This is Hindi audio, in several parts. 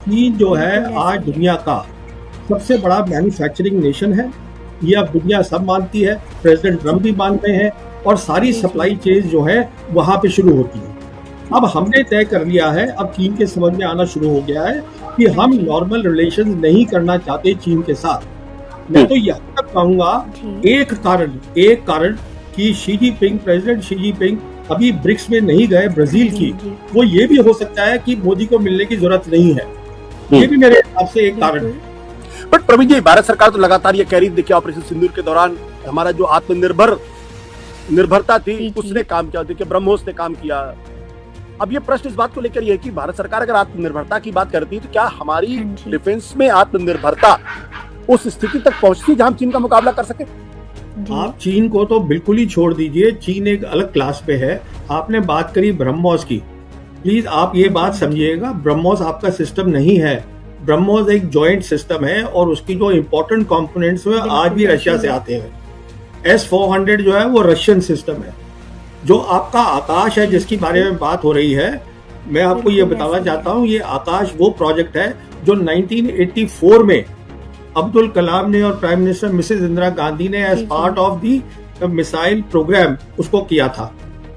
चीन जो है बिल्कुल आज ऐसा ही है। दुनिया का सबसे बड़ा मैन्युफैक्चरिंग नेशन है। ये अब दुनिया सब मानती है, प्रेसिडेंट ट्रम्प भी मानते हैं, और सारी जी, जी। सप्लाई चेन जो है वहां पे शुरू होती है। अब हमने तय कर लिया है, अब चीन के समझ में आना शुरू हो गया है कि हाँ हम जी। नॉर्मल रिलेशंस नहीं करना चाहते चीन के साथ। मैं हम्म, तो यहाँ तक कहूंगा, जी। एक कारण कि Xi Jinping, president Xi Jinping अभी ब्रिक्स में नहीं गए ब्राजील जी, की, जी। वो ये भी हो सकता है कि मोदी को मिलने की जरूरत नहीं है। हम्म। ये भी मेरे हिसाब से एक कारण बिल्कुल। है। बट प्रवीण जी, भारत सरकार तो लगातार ये कह रही थी, देखिए ऑपरेशन सिंदूर के दौरान हमारा जो निर्भरता थी जी, जी। उसने काम किया, देखिए ब्रह्मोस ने काम किया। अब ये प्रश्न इस बात को लेकर ये है कि भारत सरकार अगर आत्मनिर्भरता की बात करती है तो क्या हमारी हाँ जी। डिफेंस में आत्मनिर्भरता उस स्थिति तक पहुंचती है जहां हम चीन का मुकाबला कर सके? जी। आप चीन को तो बिल्कुल ही छोड़ दीजिए, चीन एक अलग क्लास पे है। आपने बात करी ब्रह्मोस की, प्लीज आप ये बात समझिएगा, ब्रह्मोस आपका सिस्टम नहीं है। ब्रह्मोस एक जॉइंट सिस्टम है और उसकी जो इंपॉर्टेंट कंपोनेंट्स में आज भी बिल्कुल रशिया ऐसे से ही है। आते हैं। S-400 जो है वो रशियन सिस्टम है। जो आपका आकाश है जिसकी बारे में बात हो रही है, मैं आपको ये बिल्कुल बताना ऐसे ही चाहता है। हूँ, ये आकाश वो प्रोजेक्ट है जो 1984 में अब्दुल कलाम ने और prime minister Mrs Indira Gandhi ने एज जी, जी। Part of the missile program उसको किया था।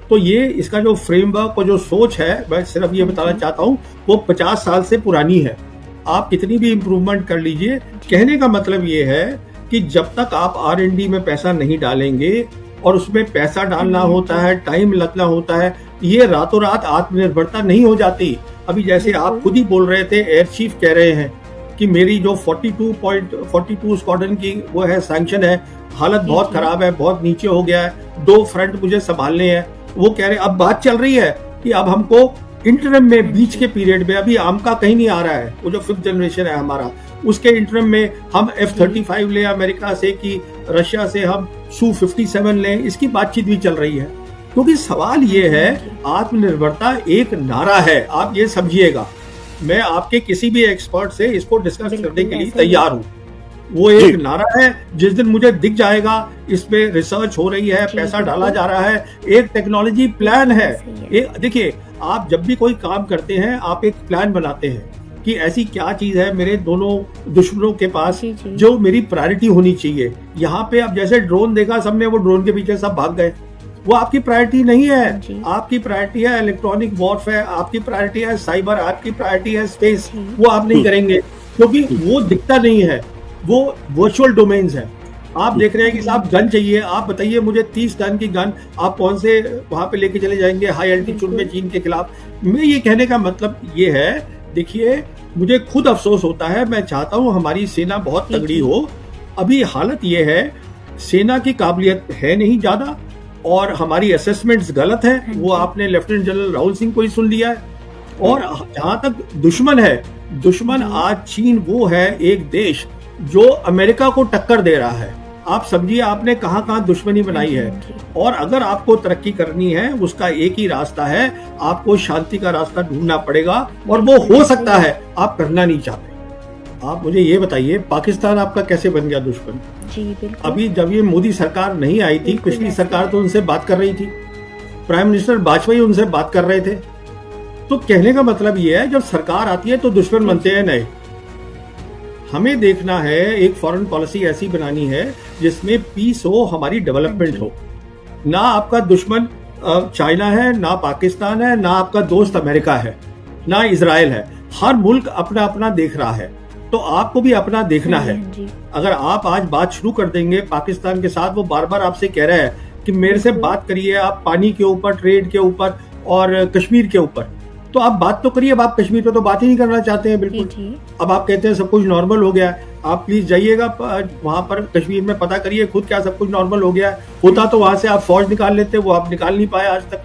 तो ये इसका जो फ्रेमवर्क और जो सोच है, मैं सिर्फ ये बताना चाहता हूँ, वो 50 साल से पुरानी है। आप कितनी भी इम्प्रूवमेंट कर लीजिए, कहने का मतलब ये है कि जब तक आप R&D में पैसा नहीं डालेंगे, और उसमें पैसा डालना होता है, टाइम लगना होता है, ये रातों रात आत्मनिर्भरता नहीं हो जाती। अभी जैसे आप खुद ही बोल रहे थे, एयर चीफ कह रहे हैं कि मेरी जो 42 स्क्वाड्रन की वो है सैंक्शन है, हालत बहुत खराब है, बहुत नीचे हो गया है, 2 फ्रंट मुझे संभालने हैं। वो कह रहे, अब बात चल रही है कि अब हमको इंटरम में, बीच के पीरियड में, अभी आम का कहीं नहीं आ रहा है, वो जो 5th जनरेशन है हमारा, उसके इंटरम में हम F-35 लें अमेरिका से कि रशिया से हम Su-57 लें, इसकी बातचीत भी चल रही है। क्योंकि सवाल ये है, आत्मनिर्भरता एक नारा है, आप ये समझिएगा। मैं आपके किसी भी एक्सपर्ट से इसको डिस्कस करने के लिए तैयार हूँ। वो एक नारा है, जिस दिन मुझे दिख जाएगा इसमें रिसर्च हो रही है, पैसा डाला जा रहा है, एक टेक्नोलॉजी प्लान है। देखिए, आप जब भी कोई काम करते हैं, आप एक प्लान बनाते हैं कि ऐसी क्या चीज है मेरे दोनों दुश्मनों के पास जो मेरी प्रायोरिटी होनी चाहिए। यहाँ पे अब जैसे ड्रोन देखा सबने, वो ड्रोन के पीछे सब भाग गए, वो आपकी प्रायोरिटी नहीं है। आपकी प्रायोरिटी है इलेक्ट्रॉनिक वॉरफेयर, आपकी प्रायोरिटी है साइबर, आपकी प्रायोरिटी है स्पेस। वो आप नहीं करेंगे क्योंकि वो दिखता नहीं है, वो वर्चुअल डोमेन्स है। आप देख रहे हैं कि साहब गन चाहिए, आप बताइए मुझे 30 टन की गन आप कौन से वहां पे लेके चले जाएंगे हाई एल्टीट्यूड में चीन के खिलाफ। मैं ये कहने का मतलब ये है, देखिए मुझे खुद अफसोस होता है, मैं चाहता हूं हमारी सेना बहुत तगड़ी हो। अभी हालत ये है, सेना की काबिलियत है नहीं ज्यादा, और हमारी असेसमेंट्स गलत है। वो आपने लेफ्टिनेंट जनरल राहुल सिंह को ही सुन लिया है। और जहां तक दुश्मन है, दुश्मन आज चीन वो है एक देश जो अमेरिका को टक्कर दे रहा है। आप समझिए आपने कहां कहां दुश्मनी बनाई है। और अगर आपको तरक्की करनी है, उसका एक ही रास्ता है, आपको शांति का रास्ता ढूंढना पड़ेगा, और वो हो सकता है आप करना नहीं चाहते। आप मुझे ये बताइए, पाकिस्तान आपका कैसे बन गया दुश्मन? जी बिल्कुल। अभी जब ये मोदी सरकार नहीं आई थी, पिछली सरकार तो उनसे बात कर रही थी, प्राइम मिनिस्टर वाजपेयी उनसे बात कर रहे थे। तो कहने का मतलब ये है, जब सरकार आती है तो दुश्मन बनते हैं नए। हमें देखना है, एक फॉरेन पॉलिसी ऐसी बनानी है जिसमें पीस हो, हमारी डेवलपमेंट हो। ना आपका दुश्मन चाइना है, ना पाकिस्तान है, ना आपका दोस्त अमेरिका है, ना इजराइल है। हर मुल्क अपना अपना देख रहा है, तो आपको भी अपना देखना है। अगर आप आज बात शुरू कर देंगे पाकिस्तान के साथ, वो बार बार आपसे कह रहे हैं कि मेरे से बात करिए आप पानी के ऊपर, ट्रेड के ऊपर और कश्मीर के ऊपर, तो आप बात तो करिए। अब आप कश्मीर पे तो बात ही नहीं करना चाहते हैं बिल्कुल। अब आप कहते हैं सब कुछ नॉर्मल हो गया है। आप प्लीज जाइएगा वहां पर कश्मीर में, पता करिए खुद क्या सब कुछ नॉर्मल हो गया है। होता तो वहां से आप फौज निकाल लेते, वो आप निकाल नहीं पाए आज तक।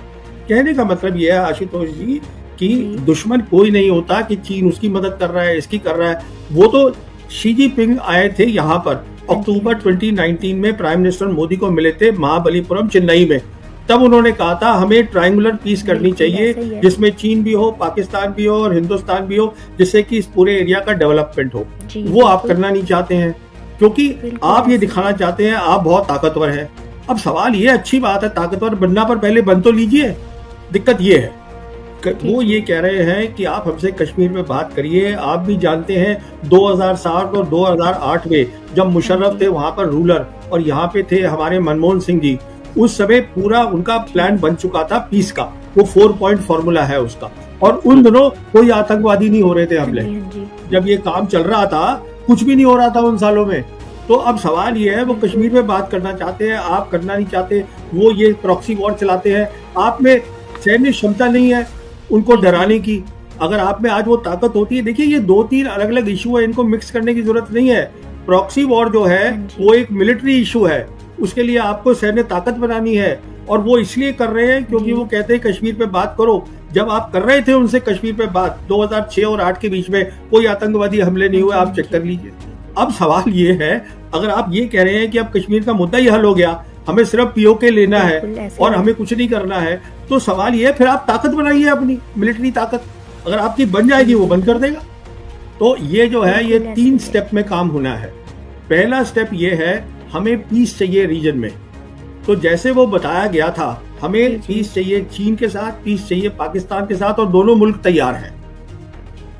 कहने का मतलब ये है आशुतोष जी कि दुश्मन कोई नहीं होता कि चीन उसकी मदद कर रहा है, इसकी कर रहा है। वो तो शी जिनपिंग आए थे यहाँ पर अक्टूबर 2019 में, प्राइम मिनिस्टर मोदी को मिले थे महाबलीपुरम चेन्नई में। तब उन्होंने कहा था हमें ट्रायंगुलर पीस करनी चाहिए जिसमें चीन भी हो, पाकिस्तान भी हो और हिंदुस्तान भी हो, जिससे कि इस पूरे एरिया का डेवलपमेंट हो। वो आप करना नहीं चाहते हैं क्योंकि आप ये दिखाना चाहते हैं आप बहुत ताकतवर हैं। अब सवाल ये, अच्छी बात है, ताकतवर बनना, पर पहले बन तो लीजिए। दिक्कत ये है वो ये कह रहे हैं कि आप हमसे कश्मीर में बात करिए। आप भी जानते हैं 2007 और 2008 में जब मुशर्रफ थे वहां पर रूलर और यहाँ पे थे हमारे मनमोहन सिंह जी, उस समय पूरा उनका प्लान बन चुका था पीस का, वो 4 पॉइंट फॉर्मूला है उसका, और उन दिनों कोई आतंकवादी नहीं हो रहे थे हमले। जब ये काम चल रहा था कुछ भी नहीं हो रहा था उन सालों में। तो अब सवाल ये है, वो कश्मीर में बात करना चाहते हैं, आप करना नहीं चाहते, वो ये प्रॉक्सी वॉर चलाते हैं। आप में सैन्य क्षमता नहीं है उनको डराने की। अगर आप में आज वो ताकत होती है, देखिए ये 2-3 अलग अलग इशू है, इनको मिक्स करने की जरूरत नहीं है। प्रॉक्सी वॉर जो है वो एक मिलिट्री इशू है, उसके लिए आपको सैन्य ताकत बनानी है, और वो इसलिए कर रहे हैं क्योंकि वो कहते हैं कश्मीर पे बात करो। जब आप कर रहे थे उनसे कश्मीर पे बात 2006 और 2008 के बीच में कोई आतंकवादी हमले नहीं हुए, आप चेक कर लीजिए। अब सवाल ये है, अगर आप ये कह रहे हैं कि अब कश्मीर का मुद्दा ही हल हो गया, हमें सिर्फ पीओके लेना है और हमें कुछ नहीं करना है, तो सवाल ये है फिर आप ताकत बनाइए अपनी मिलिट्री ताकत। अगर आपकी बन जाएगी वो बंद कर देगा। तो ये जो है ये 3 स्टेप में काम होना है। पहला स्टेप ये है, हमें पीस चाहिए रीजन में। तो जैसे वो बताया गया था, हमें पीस चाहिए चीन के साथ, पीस चाहिए पाकिस्तान के साथ, और दोनों मुल्क तैयार हैं।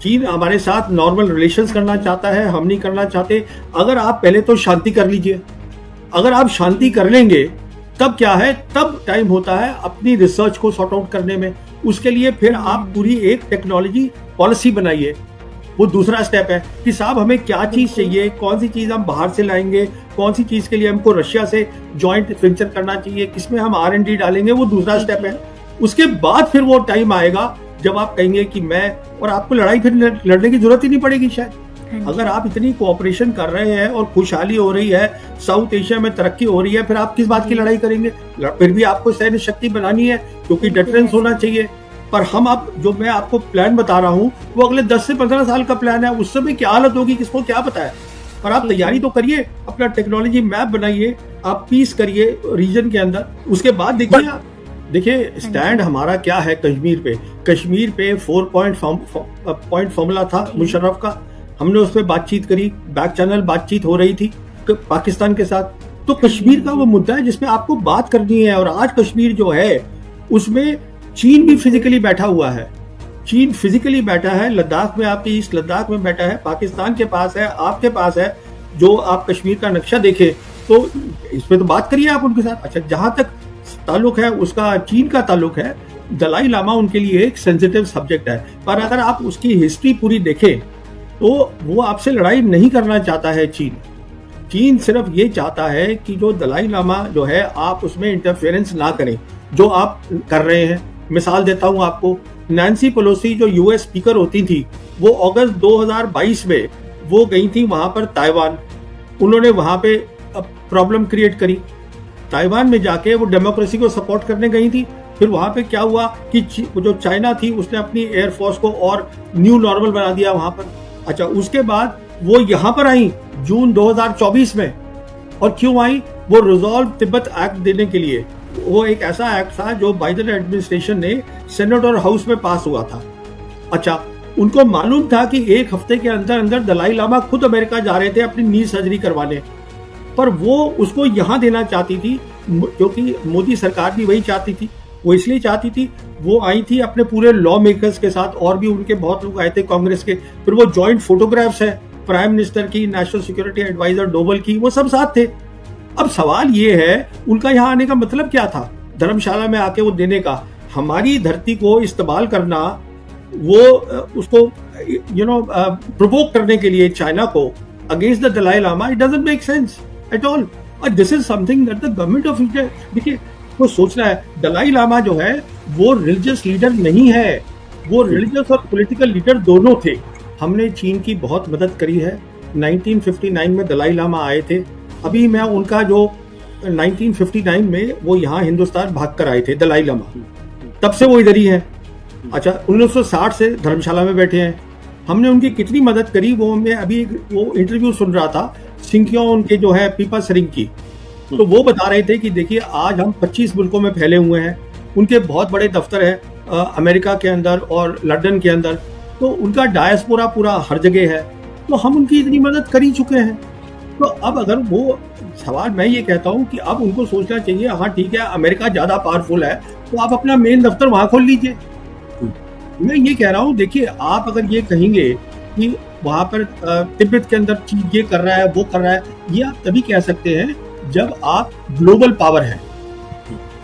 चीन हमारे साथ नॉर्मल रिलेशंस करना चाहता है, हम नहीं करना चाहते। अगर आप पहले तो शांति कर लीजिए, अगर आप शांति कर लेंगे तब क्या है, तब टाइम होता है अपनी रिसर्च को सॉर्ट आउट करने में। उसके लिए फिर आप पूरी एक टेक्नोलॉजी पॉलिसी बनाइए। वो दूसरा स्टेप है कि साहब हमें क्या चीज चाहिए, कौन सी चीज हम बाहर से लाएंगे, कौन सी चीज के लिए हमको रशिया से जॉइंट वेंचर करना चाहिए, किसमें हम R&D डालेंगे, वो दूसरा स्टेप है। उसके बाद फिर वो टाइम आएगा जब आप कहेंगे कि मैं और आपको लड़ाई फिर लड़ने की जरूरत ही नहीं पड़ेगी शायद। अगर आप इतनी कोऑपरेशन कर रहे हैं और खुशहाली हो रही है, साउथ एशिया में तरक्की हो रही है, फिर आप किस बात की लड़ाई करेंगे? फिर भी आपको सैन्य शक्ति बनानी है क्योंकि डिफरेंस होना चाहिए। पर हम आप जो मैं आपको प्लान बता रहा हूँ वो अगले 10 से 15 साल का प्लान है। उस समय क्या हालत होगी किसको क्या पता है। पर आप तैयारी तो करिए, अपना टेक्नोलॉजी मैप बनाइए, आप पीस करिए रीजन के अंदर। उसके बाद देखिए स्टैंड हमारा क्या है कश्मीर पे 4 पॉइंट फॉर्मूला था मुशर्रफ का। हमने उस पर बातचीत करी, बैक चैनल बातचीत हो रही थी पाकिस्तान के साथ। तो कश्मीर का वो मुद्दा है जिसमें आपको बात करनी है। और आज कश्मीर जो है उसमें चीन भी फिजिकली बैठा हुआ है, चीन फिजिकली बैठा है लद्दाख में, आपके ईस्ट लद्दाख में बैठा है, पाकिस्तान के पास है, आपके पास है। जो आप कश्मीर का नक्शा देखें तो इस पे तो बात करिए आप उनके साथ। अच्छा, जहां तक ताल्लुक है उसका चीन का ताल्लुक है, दलाई लामा उनके लिए एक सेंसिटिव सब्जेक्ट है। पर अगर आप उसकी हिस्ट्री पूरी देखें तो वो आपसे लड़ाई नहीं करना चाहता है। चीन सिर्फ ये चाहता है कि जो दलाई लामा जो है आप उसमें इंटरफेरेंस ना करें जो आप कर रहे हैं। मिसाल देता हूं आपको, नैन्सी पेलोसी जो यूएस स्पीकर होती थी, वो अगस्त 2022 में वो गई थी वहां पर ताइवान। उन्होंने वहां पे प्रॉब्लम क्रिएट करी। ताइवान में जाके वो डेमोक्रेसी को सपोर्ट करने गई थी। फिर वहां पे क्या हुआ कि जो चाइना थी उसने अपनी एयरफोर्स को और न्यू नॉर्मल बना दिया वहां पर। अच्छा, उसके बाद वो यहाँ पर आई जून 2024 में। और क्यों आई? वो रिजॉल्व तिब्बत एक्ट देने के लिए। वो एक ऐसा एक्ट था जो बाइडेन एडमिनिस्ट्रेशन ने सेनेट और हाउस में पास हुआ था। अच्छा, उनको मालूम था कि एक हफ्ते के अंदर अंदर दलाई लामा खुद अमेरिका जा रहे थे अपनी नी सर्जरी करवाने, पर वो उसको यहाँ देना चाहती थी क्योंकि मोदी सरकार भी वही चाहती थी। वो इसलिए चाहती थी, वो आई थी अपने पूरे लॉ मेकर्स के साथ, और भी उनके बहुत लोग आए थे कांग्रेस के। फिर वो जॉइंट फोटोग्राफ्स है प्राइम मिनिस्टर की, नेशनल सिक्योरिटी एडवाइजर डोवल की, वो सब साथ थे। अब सवाल ये है उनका यहाँ आने का मतलब क्या था, धर्मशाला में आके वो देने का। हमारी धरती को इस्तेमाल करना, वो उसको प्रोवोक करने के लिए चाइना को against the Dalai Lama, it doesn't make sense at all. और this is something that the government of India, देखिए वो सोचना है। दलाई लामा जो है वो रिलीजियस लीडर नहीं है, वो रिलीजियस और पॉलिटिकल लीडर दोनों थे। हमने चीन की बहुत मदद करी है। 1959 में दलाई लामा आए थे। अभी मैं उनका जो 1959 में वो यहाँ हिंदुस्तान भाग कर आए थे दलाई लामा, तब से वो इधर ही है। अच्छा, 1960 से धर्मशाला में बैठे हैं। हमने उनकी कितनी मदद करी वो मैं अभी वो इंटरव्यू सुन रहा था सिंकियों उनके जो है पीपा सरिंग की। तो वो बता रहे थे कि देखिए आज हम 25 मुल्कों में फैले हुए हैं। उनके बहुत बड़े दफ्तर है अमेरिका के अंदर और लंदन के अंदर। तो उनका डायस्पोरा पूरा हर जगह है। तो हम उनकी इतनी मदद कर ही चुके हैं। तो अब अगर वो सवाल मैं ये कहता हूँ कि अब उनको सोचना चाहिए, हाँ ठीक है अमेरिका ज्यादा पावरफुल है तो आप अपना मेन दफ्तर वहां खोल लीजिए। मैं ये कह रहा हूँ, देखिए आप अगर ये कहेंगे कि वहां पर तिब्बत के अंदर चीज ये कर रहा है वो कर रहा है, ये आप तभी कह सकते हैं जब आप ग्लोबल पावर हैं,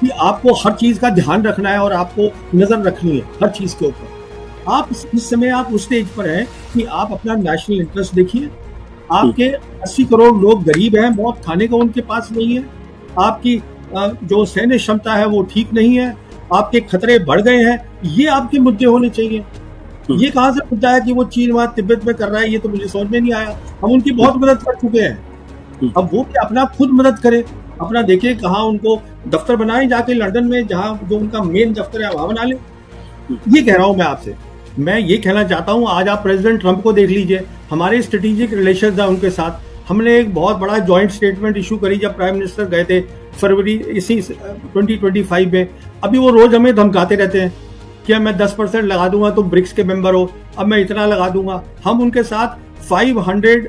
कि आपको हर चीज का ध्यान रखना है और आपको नजर रखनी है हर चीज के ऊपर। आप इस समय आप उस स्टेज पर हैं कि आप अपना नेशनल इंटरेस्ट देखिए। आपके 80 करोड़ लोग गरीब हैं, बहुत खाने को उनके पास नहीं है। आपकी जो सैन्य क्षमता है वो ठीक नहीं है, आपके खतरे बढ़ गए हैं, ये आपके मुद्दे होने चाहिए। ये कहाँ से मुद्दा है कि वो चीन वहां तिब्बत में कर रहा है, ये तो मुझे समझ में नहीं आया। हम उनकी बहुत मदद कर चुके हैं, अब वो भी अपना खुद मदद करे, अपना देखे कहाँ उनको दफ्तर बनाए जाके लंदन में, जहाँ जो उनका मेन दफ्तर है वहां बना ले। ये कह रहा हूं मैं आपसे। मैं ये कहना चाहता हूं, आज आप प्रेसिडेंट ट्रंप को देख लीजिए, हमारे स्ट्रेटेजिक रिलेशंस है उनके साथ। हमने एक बहुत बड़ा जॉइंट स्टेटमेंट इशू करी जब प्राइम मिनिस्टर गए थे फरवरी इसी 2025 में। अभी वो रोज हमें धमकाते रहते हैं कि मैं 10% लगा दूंगा, तुम ब्रिक्स के मेंबर हो, अब मैं इतना लगा दूंगा। हम उनके साथ $500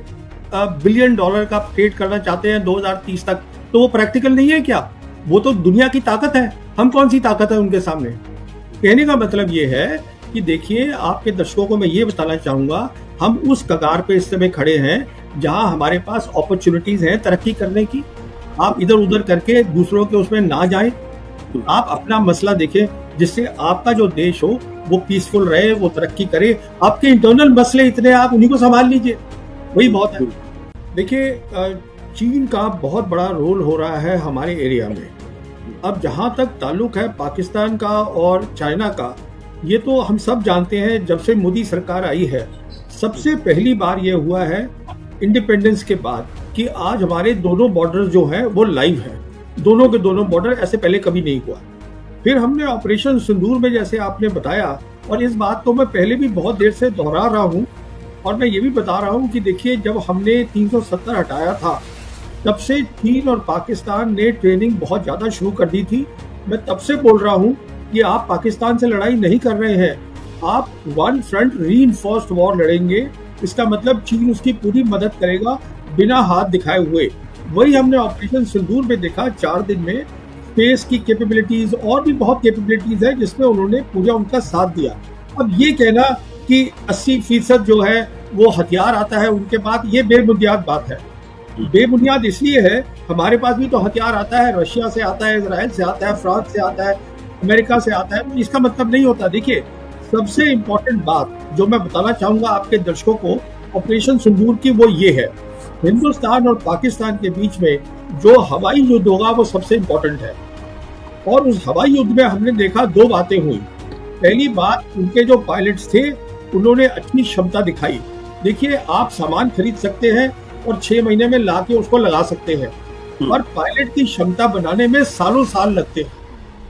बिलियन का ट्रेड करना चाहते हैं 2030 तक। तो वो प्रैक्टिकल नहीं है क्या? वो तो दुनिया की ताकत है, हम कौन सी ताकत है उनके सामने? कहने का मतलब ये है कि देखिए, आपके दर्शकों को मैं ये बताना चाहूंगा, हम उस कगार पे इस समय खड़े हैं जहां हमारे पास अपॉर्चुनिटीज हैं तरक्की करने की। आप इधर उधर करके दूसरों के उसमें ना जाएं, आप अपना मसला देखें, जिससे आपका जो देश हो वो पीसफुल रहे, वो तरक्की करे। आपके इंटरनल मसले इतने, आप उन्हीं को संभाल लीजिए, वही बहुत है। देखिए, चीन का बहुत बड़ा रोल हो रहा है हमारे एरिया में। अब जहां तक ताल्लुक है पाकिस्तान का और चाइना का, ये तो हम सब जानते हैं, जब से मोदी सरकार आई है सबसे पहली बार ये हुआ है इंडिपेंडेंस के बाद कि आज हमारे दोनों बॉर्डर जो हैं वो लाइव हैं। दोनों के दोनों बॉर्डर, ऐसे पहले कभी नहीं हुआ। फिर हमने ऑपरेशन सिंदूर में, जैसे आपने बताया, और इस बात को मैं पहले भी बहुत देर से दोहरा रहा हूं, और मैं ये भी बता रहा हूं कि देखिए, जब हमने 370 हटाया था तब से चीन और पाकिस्तान ने ट्रेनिंग बहुत ज्यादा शुरू कर दी थी। मैं तब से बोल रहा हूं कि आप पाकिस्तान से लड़ाई नहीं कर रहे हैं, आप वन फ्रंट रीइंफोर्स्ड वॉर लड़ेंगे। इसका मतलब चीन उसकी पूरी मदद करेगा बिना हाथ दिखाए हुए। वही हमने ऑपरेशन सिंदूर में देखा। 4 दिन में स्पेस की कैपेबिलिटीज और भी बहुत कैपेबिलिटीज है जिसमें उन्होंने पूरा उनका साथ दिया। अब ये कहना कि 80% जो है वो हथियार आता है उनके पास, ये बेबुनियाद बात है। बेबुनियाद इसलिए है, हमारे पास भी तो हथियार आता है, रशिया से आता है, इजराइल से आता है, फ्रांस से आता है, अमेरिका से आता है। इसका मतलब नहीं होता। देखिए, सबसे इम्पोर्टेंट बात जो मैं बताना चाहूंगा आपके दर्शकों को ऑपरेशन सिंदूर की, वो ये है, हिंदुस्तान और पाकिस्तान के बीच में जो हवाई युद्ध होगा वो सबसे इम्पोर्टेंट है। और उस हवाई युद्ध में हमने देखा 2 बातें हुई। पहली बात, उनके जो पायलट्स थे उन्होंने अच्छी क्षमता दिखाई। देखिए, आप सामान खरीद सकते हैं और 6 महीने में लाके उसको लगा सकते हैं, और पायलट की क्षमता बनाने में सालों साल लगते हैं।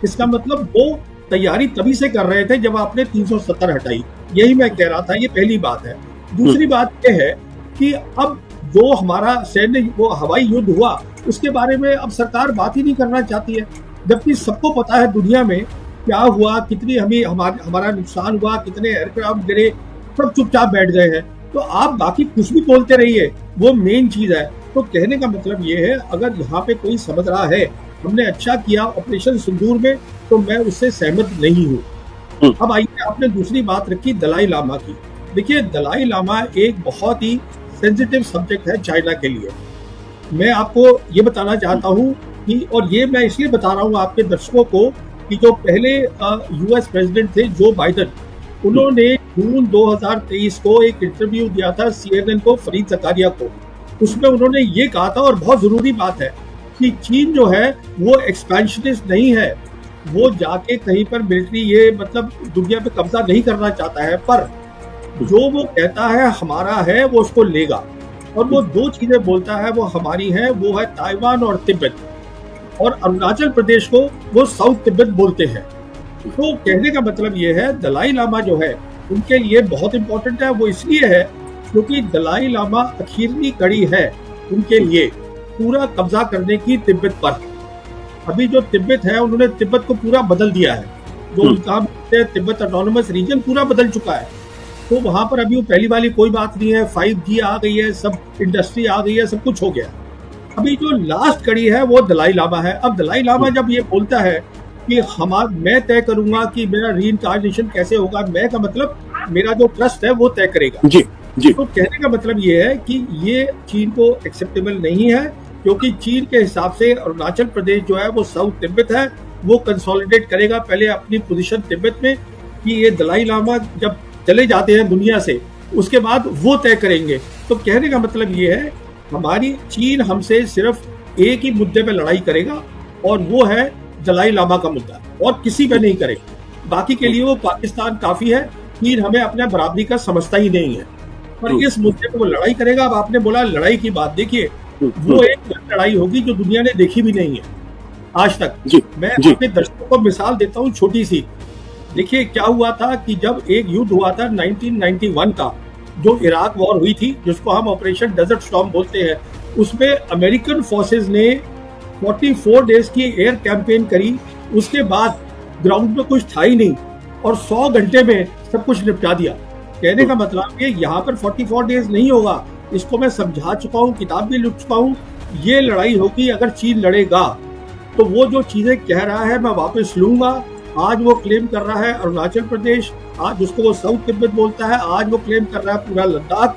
इसका मतलब वो तैयारी तभी से कर रहे थे जब आपने 370 हटाई। यही मैं कह रहा था, ये पहली बात है। दूसरी बात यह है कि अब जो हमारा सैन्य वो हवाई युद्ध हुआ उसके बारे में अब सरकार बात ही नहीं करना चाहती है, जबकि सबको पता है दुनिया में क्या हुआ, कितनी हमारा नुकसान हुआ, कितने एयरक्राफ्ट गिरे, सब चुपचाप बैठ गए हैं। तो आप बाकी कुछ भी बोलते रहिए, वो मेन चीज है। तो कहने का मतलब ये है, अगर यहाँ पे कोई समझ रहा है हमने अच्छा किया ऑपरेशन सिंदूर में, तो मैं उससे सहमत नहीं हूँ। अब आइए, आपने दूसरी बात रखी दलाई लामा की। देखिए, दलाई लामा एक बहुत ही सेंसिटिव सब्जेक्ट है चाइना के लिए। मैं आपको ये बताना चाहता हूँ कि, और ये मैं इसलिए बता रहा हूँ आपके दर्शकों को, कि जो पहले यूएस प्रेसिडेंट थे जो बाइडेन, उन्होंने जून 2023 को एक इंटरव्यू दिया था CNN को, फरीद ज़कारिया को। उसमें उन्होंने ये कहा था, और बहुत जरूरी बात है, कि चीन जो है वो एक्सपेंशनिस्ट नहीं है, वो जाके कहीं पर मिलिट्री ये मतलब दुनिया पे कब्जा नहीं करना चाहता है, पर जो वो कहता है हमारा है वो उसको लेगा। और वो 2 चीजें बोलता है वो हमारी हैं, वो है ताइवान और तिब्बत, और अरुणाचल प्रदेश को वो साउथ तिब्बत बोलते हैं। तो कहने का मतलब ये है, दलाई लामा जो है उनके लिए बहुत इंपॉर्टेंट है। वो इसलिए है क्योंकि दलाई लामा आखिरी कड़ी है उनके लिए पूरा कब्जा करने की तिब्बत पर। अभी जो तिब्बत है, उन्होंने तिब्बत को पूरा बदल दिया है। जो उनका तिब्बत ऑटोनोमस रीजन पूरा बदल चुका है। तो वहां पर अभी वो पहली वाली कोई बात नहीं है, 5G आ गई है, सब इंडस्ट्री आ गई है, सब कुछ हो गया। अभी जो लास्ट कड़ी है वो दलाई लामा है। अब दलाई लामा जब ये बोलता है कि मैं तय करूंगा कि मेरा रीइंकार्नेशन कैसे होगा। मैं का मतलब मेरा जो ट्रस्ट है वो तय करेगा। जी जी। तो कहने का मतलब ये है कि ये चीन को एक्सेप्टेबल नहीं है, क्योंकि चीन के हिसाब से अरुणाचल प्रदेश जो है वो साउथ तिब्बत है, वो कंसोलिडेट करेगा पहले अपनी पोजीशन तिब्बत में, कि ये दलाई लामा जब चले जाते हैं दुनिया से उसके बाद वो तय करेंगे। तो कहने का मतलब ये है हमारी चीन हमसे सिर्फ एक ही मुद्दे पे लड़ाई करेगा और वो है दलाई लामा का मुद्दा, और किसी पे नहीं करेगा। बाकी के लिए वो पाकिस्तान काफी है, चीन हमें अपना बराबरी का समझता ही नहीं है, पर इस मुद्दे पे वो लड़ाई करेगा। अब आपने बोला लड़ाई की बात, देखिए वो एक लड़ाई होगी जो दुनिया ने देखी भी नहीं है आज तक। मैं अपने दर्शकों को मिसाल देता हूँ छोटी सी। देखिए क्या हुआ था कि जब एक युद्ध हुआ था 1991 का, जो इराक वॉर हुई थी, जिसको हम ऑपरेशन डेजर्ट स्टॉर्म बोलते हैं, उसमें अमेरिकन फोर्सेस ने 44 डेज की एयर कैंपेन करी। उसके बाद ग्राउंड में कुछ था ही नहीं और 100 घंटे में सब कुछ निपटा दिया। कहने का मतलब ये यहाँ पर 44 डेज नहीं होगा, इसको मैं समझा चुका हूँ, किताब भी लिख चुका हूँ। ये लड़ाई होगी अगर चीन लड़ेगा तो वो जो चीजें कह रहा है मैं वापस लूंगा। आज वो क्लेम कर रहा है अरुणाचल प्रदेश, आज उसको वो साउथ तिब्बत बोलता है, आज वो क्लेम कर रहा है पूरा लद्दाख,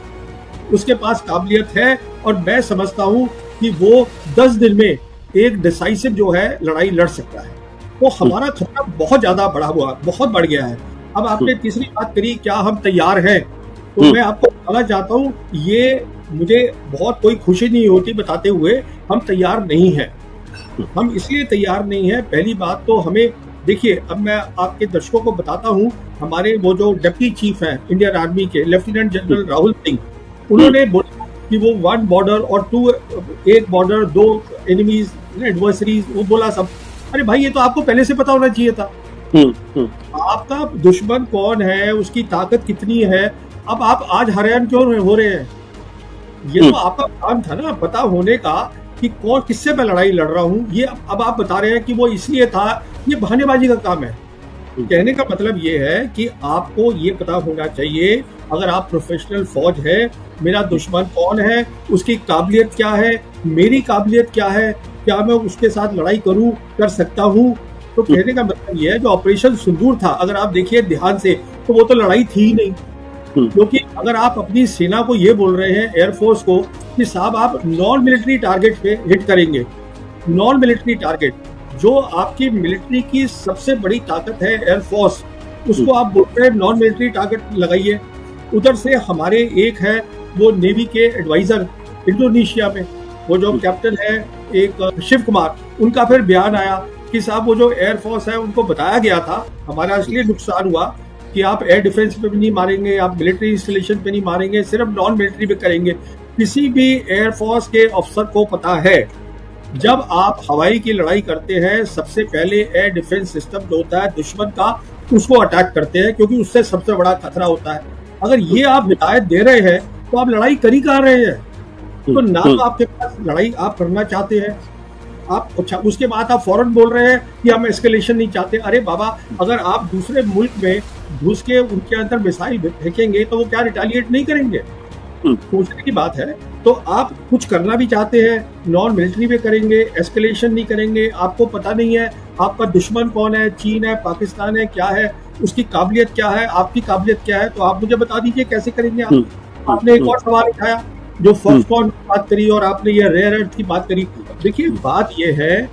उसके पास काबिलियत है। और मैं समझता हूँ कि वो 10 दिन में एक डिसाइसिव जो है लड़ाई लड़ सकता है। तो हमारा खतरा बहुत ज्यादा बहुत बढ़ गया है। अब आपने तीसरी बात करी, क्या हम तैयार हैं? तो मैं आपको बताना चाहता हूँ, ये मुझे बहुत कोई खुशी नहीं होती बताते हुए हम तैयार नहीं हैं। हम इसलिए तैयार नहीं है, पहली बात तो हमें देखिए, अब मैं आपके दर्शकों को बताता हूँ, हमारे वो जो डिप्टी चीफ हैं इंडियन आर्मी के, लेफ्टिनेंट जनरल राहुल सिंह, उन्होंने बोला कि वो 1 बॉर्डर और 2 एक बॉर्डर 2 एनिमीज एडवर्सरीज, वो बोला सब। अरे भाई ये तो आपको पहले से पता होना चाहिए था। आपका दुश्मन कौन है, उसकी ताकत कितनी है, अब आप आज हैरान क्यों हो रहे हैं? ये तो आपका काम था ना पता होने का कि कौन किससे मैं लड़ाई लड़ रहा हूँ। ये अब आप बता रहे हैं कि वो इसलिए था, ये बहानेबाजी का काम है। कहने का मतलब ये है कि आपको ये पता होना चाहिए, अगर आप प्रोफेशनल फौज है, मेरा दुश्मन कौन है, उसकी काबिलियत क्या है, मेरी काबिलियत क्या है, क्या मैं उसके साथ लड़ाई कर सकता हूँ। तो कहने का मतलब ये है, जो ऑपरेशन सिंदूर था, अगर आप देखिए ध्यान से, तो वो तो लड़ाई थी ही नहीं। क्योंकि अगर आप अपनी सेना को ये बोल रहे हैं, एयरफोर्स को, कि साहब आप नॉन मिलिट्री टारगेट पे हिट करेंगे, नॉन मिलिट्री टारगेट, जो आपकी मिलिट्री की सबसे बड़ी ताकत है एयरफोर्स, उसको आप बोल रहे हैं नॉन मिलिट्री टारगेट लगाइए। उधर से हमारे एक है वो नेवी के एडवाइजर इंडोनेशिया में, वो जो कैप्टन है एक शिव कुमार, उनका फिर बयान आया कि साहब वो जो एयरफोर्स है उनको बताया गया था, हमारा इसलिए नुकसान हुआ कि आप एयर डिफेंस पे भी नहीं मारेंगे, आप मिलिट्री इंस्टॉलेशन पे नहीं मारेंगे, सिर्फ नॉन मिलिट्री पे करेंगे। किसी भी एयरफोर्स के अफसर को पता है, जब आप हवाई की लड़ाई करते हैं, सबसे पहले एयर डिफेंस सिस्टम जो होता है दुश्मन का, उसको अटैक करते हैं, क्योंकि उससे सबसे बड़ा खतरा होता है। अगर ये आप हिदायत दे रहे हैं तो आप लड़ाई कर ही कहाँ रहे हैं? तो ना तो आपके पास लड़ाई आप करना चाहते हैं आप, अच्छा उसके बाद आप फौरन बोल रहे हैं कि हम एस्केलेशन नहीं चाहते। अरे बाबा, अगर आप दूसरे मुल्क में घुस के उनके अंदर मिसाइल फेंकेंगे तो वो क्या रिटेलिएट नहीं करेंगे? सोचने की बात है। तो आप कुछ करना भी चाहते हैं, नॉन मिलिट्री में करेंगे, एस्केलेशन नहीं करेंगे। आपको पता नहीं है आपका दुश्मन कौन है, चीन है, पाकिस्तान है, क्या है, उसकी काबिलियत क्या है, आपकी काबिलियत क्या है, तो आप मुझे बता दीजिए कैसे करेंगे आप। आपने एक और सवाल उठाया, जो फॉक्सकॉन की बात करी और आपने ये रेयर अर्थ की बात करी। देखिए बात ये है,